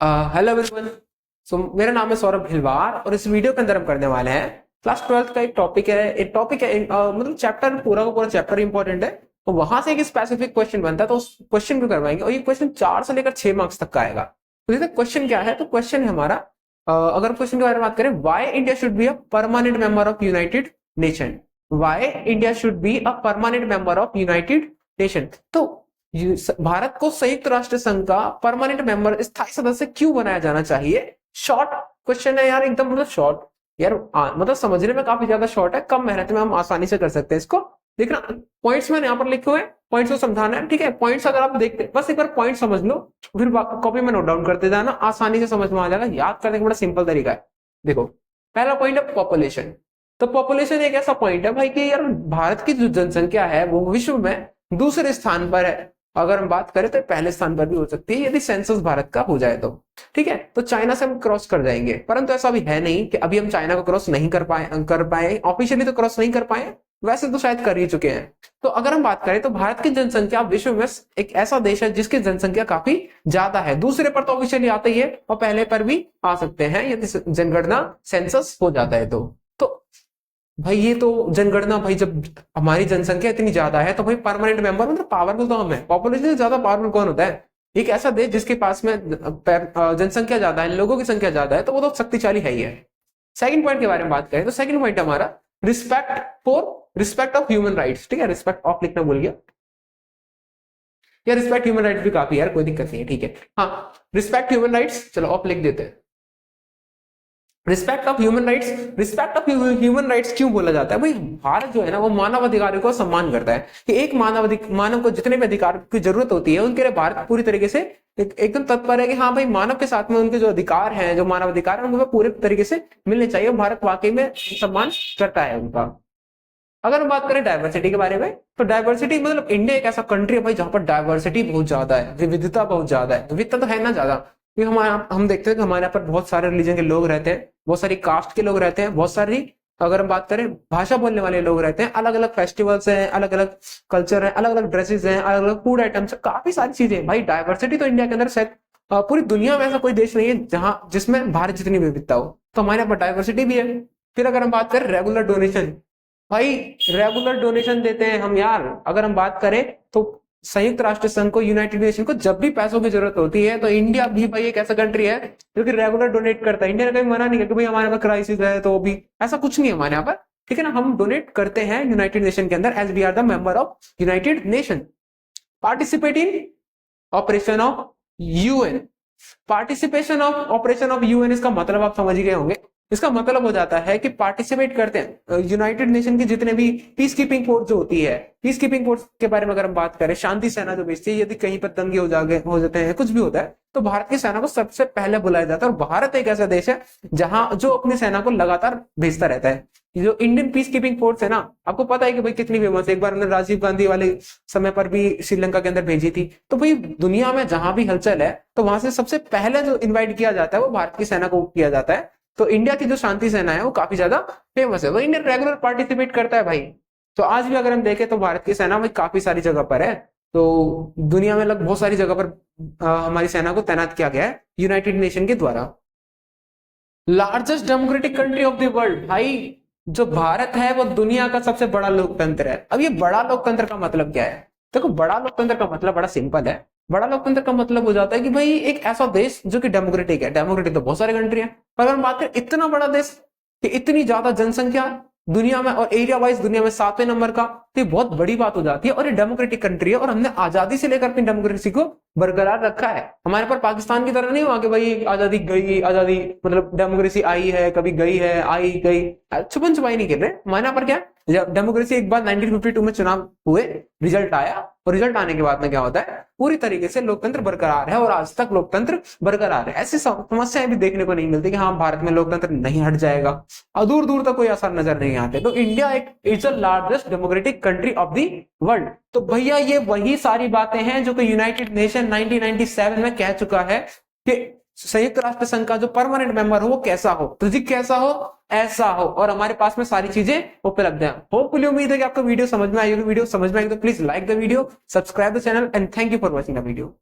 Hello everyone. मेरा नाम है सौरभ भिलवार और इस वीडियो के अंदर हम करने वाले हैं क्लास 12th का एक टॉपिक है। मतलब चैप्टर पूरा का पूरा चैप्टर इंपॉर्टेंट है। तो वहां से एक स्पेसिफिक क्वेश्चन बनता है तो उस क्वेश्चन को करवाएंगे और ये क्वेश्चन 4 से लेकर 6 मार्क्स तक का आएगा। तो देखते क्वेश्चन क्या है। तो क्वेश्चन है हमारा, अगर क्वेश्चन के बारे में बात करें, why India should be a permanent member of United nation. Why India should be a permanent member of United nation. तो भारत को संयुक्त राष्ट्र संघ का परमानेंट मेंबर, स्थायी सदस्य क्यों बनाया जाना चाहिए। शॉर्ट क्वेश्चन है यार, एकदम मतलब शॉर्ट यार, मतलब समझने में काफी ज्यादा शॉर्ट है, कम मेहनत में हम आसानी से कर सकते हैं इसको। देखना पॉइंट्स मैंने यहाँ पर लिखे हुए, पॉइंट्स को समझाना है, ठीक है। पॉइंट्स अगर आप देखते बस एक बार पॉइंट समझ लो, फिर कॉपी में नोट डाउन करते जाना, आसानी से समझ में आ जाएगा। याद करने का बड़ा सिंपल तरीका है। देखो पहला पॉइंट है पॉपुलेशन। तो पॉपुलेशन एक ऐसा पॉइंट है भाई कि यार भारत की जो जनसंख्या है वो विश्व में दूसरे स्थान पर है। अगर हम बात करें तो पहले स्थान पर भी हो सकती है यदि सेंसस भारत का हो जाए तो, ठीक है। तो चाइना से हम क्रॉस कर जाएंगे, परंतु ऐसा भी है नहीं कि अभी हम चाइना को क्रॉस नहीं कर पाए ऑफिशियली तो क्रॉस नहीं कर पाए, वैसे तो शायद कर ही चुके हैं। तो अगर हम बात करें तो भारत की जनसंख्या विश्व में एक ऐसा देश है जिसकी जनसंख्या काफी ज्यादा है। दूसरे पर तो ऑफिशियली आते ही है और पहले पर भी आ सकते हैं यदि जनगणना सेंसस हो जाता है तो भाई ये तो जनगणना, भाई जब हमारी जनसंख्या इतनी ज्यादा है तो भाई परमानेंट मेंबर मतलब पावरफुल तो हम है। पॉपुलेशन से ज्यादा पावरफुल कौन होता है। एक ऐसा देश जिसके पास में जनसंख्या ज्यादा है, लोगों की संख्या ज्यादा है, तो वो तो शक्तिशाली है ही है। सेकंड पॉइंट के बारे में बात करें तो सेकंड पॉइंट हमारा रिस्पेक्ट ऑफ ह्यूमन राइट्स, ठीक है। रिस्पेक्ट ऑफ लिखना भूल गया यार, रिस्पेक्ट ह्यूमन राइट्स भी काफी यार, कोई दिक्कत नहीं है, ठीक है। हाँ, रिस्पेक्ट ह्यूमन राइट्स, चलो ऑफ लिख देते हैं। Respect of human rights, respect of human rights क्यों बोला जाता है भाई। भारत जो है ना वो मानव अधिकारों को सम्मान करता है कि एक मानव को जितने भी अधिकार की जरूरत होती है उनके लिए भारत पूरी तरीके से एकदम तत्पर है कि हाँ भाई मानव के साथ में उनके जो अधिकार हैं, जो मानव अधिकार है, उनको पूरे तरीके से मिलने चाहिए। भारत वाकई में सम्मान करता है उनका। अगर हम बात करें डायवर्सिटी के बारे में तो डायवर्सिटी मतलब इंडिया एक ऐसा कंट्री है भाई जहां पर डायवर्सिटी बहुत ज्यादा है, विविधता बहुत ज्यादा है। विविधता तो है ना ज्यादा, क्योंकि हम देखते हैं कि हमारे यहाँ पर बहुत सारे रिलीजन के लोग रहते हैं, बहुत सारी कास्ट के लोग रहते हैं, बहुत सारी, अगर हम बात करें भाषा बोलने वाले लोग रहते हैं, अलग अलग फेस्टिवल्स हैं, अलग अलग कल्चर है, अलग अलग ड्रेसेस हैं, अलग अलग फूड आइटम्स, काफी सारी चीजें। भाई डायवर्सिटी तो इंडिया के अंदर शायद पूरी दुनिया में ऐसा कोई देश नहीं है जहां जिसमें भारत जितनी विविधता हो। तो हमारे यहाँ पर डायवर्सिटी भी है। फिर अगर हम बात करें रेगुलर डोनेशन, भाई रेगुलर डोनेशन देते हैं हम यार। अगर हम बात करें तो संयुक्त राष्ट्र संघ को, यूनाइटेड नेशन को जब भी पैसों की जरूरत होती है तो इंडिया भी भाई एक ऐसा कंट्री है जो कि रेगुलर डोनेट करता है। इंडिया ने कभी मना नहीं किया कि भाई हमारे पास क्राइसिस है तो भी, ऐसा कुछ नहीं है हमारे यहाँ पर, ठीक है ना। हम डोनेट करते हैं यूनाइटेड नेशन के अंदर as we are the member of United Nation. Participate in operation of UN. Participation of operation of UN, इसका मतलब आप समझ गए होंगे। इसका मतलब हो जाता है कि पार्टिसिपेट करते हैं यूनाइटेड नेशन की जितने भी पीस कीपिंग फोर्स जो होती है। पीस कीपिंग फोर्स के बारे में अगर हम बात करें, शांति सेना जो भेजती है, यदि कहीं पर दंगे हो जाते हैं, कुछ भी होता है, तो भारत की सेना को सबसे पहले बुलाया जाता है। और भारत एक ऐसा देश है जहां जो अपनी सेना को लगातार भेजता रहता है। जो इंडियन पीस कीपिंग फोर्स है ना, आपको पता है कि भाई कितनी फेमस है। एक बार हमने राजीव गांधी वाले समय पर भी श्रीलंका के अंदर भेजी थी। तो भाई दुनिया में जहां भी हलचल है तो वहां से सबसे पहले जो इन्वाइट किया जाता है वो भारत की सेना को किया जाता है। तो इंडिया की जो शांति सेना है वो काफी ज्यादा फेमस है, वो इंडिया रेगुलर पार्टिसिपेट करता है भाई। तो आज भी अगर हम देखें तो भारत की सेना भाई काफी सारी जगह पर है। तो दुनिया में लगभग बहुत सारी जगह पर हमारी सेना को तैनात किया गया है यूनाइटेड नेशन के द्वारा। Largest democratic country of the world, भाई जो भारत है वो दुनिया का सबसे बड़ा लोकतंत्र है। अब ये बड़ा लोकतंत्र का मतलब क्या है। देखो बड़ा लोकतंत्र का मतलब बड़ा सिंपल है। बड़ा लोकतंत्र का मतलब हो जाता है कि भाई एक ऐसा देश जो कि डेमोक्रेटिक है। डेमोक्रेटिक तो बहुत सारी कंट्री है, पर अगर हम बात करें इतना बड़ा देश कि इतनी ज्यादा जनसंख्या दुनिया में और एरिया वाइज दुनिया में 7वें नंबर का, तो ये बहुत बड़ी बात हो जाती है। और ये डेमोक्रेटिक कंट्री है और हमने आजादी से लेकर अपनी डेमोक्रेसी को बरकरार रखा है। हमारे पर पाकिस्तान की तरह नहीं हुआ कि भाई आजादी गई, आजादी मतलब डेमोक्रेसी आई है, कभी गई है, आई गई, छुपन छुपाई नहीं कर रहे। हमारे यहाँ पर क्या, जब डेमोक्रेसी एक बार 1952 में चुनाव हुए, रिजल्ट आया, और रिजल्ट आने के बाद में क्या होता है, पूरी तरीके से लोकतंत्र बरकरार है और आज तक लोकतंत्र बरकरार है। ऐसी समस्याएं भी देखने को नहीं मिलती कि हाँ भारत में लोकतंत्र नहीं हट जाएगा, और दूर दूर तक कोई असर नजर नहीं आते। तो इंडिया एक is the largest democratic country of the world. तो भैया ये वही सारी बातें हैं जो कि यूनाइटेड नेशन 1997 में कह चुका है कि संयुक्त राष्ट्र संघ का जो परमानेंट मेंबर हो वो कैसा हो, तो जी कैसा हो, ऐसा हो, और हमारे पास में सारी चीजें उपलब्ध हैं। होपफुली उम्मीद है कि आपको वीडियो समझ में आई होगी। वीडियो समझ में आई तो please like the video, subscribe the channel and thank you for watching the video.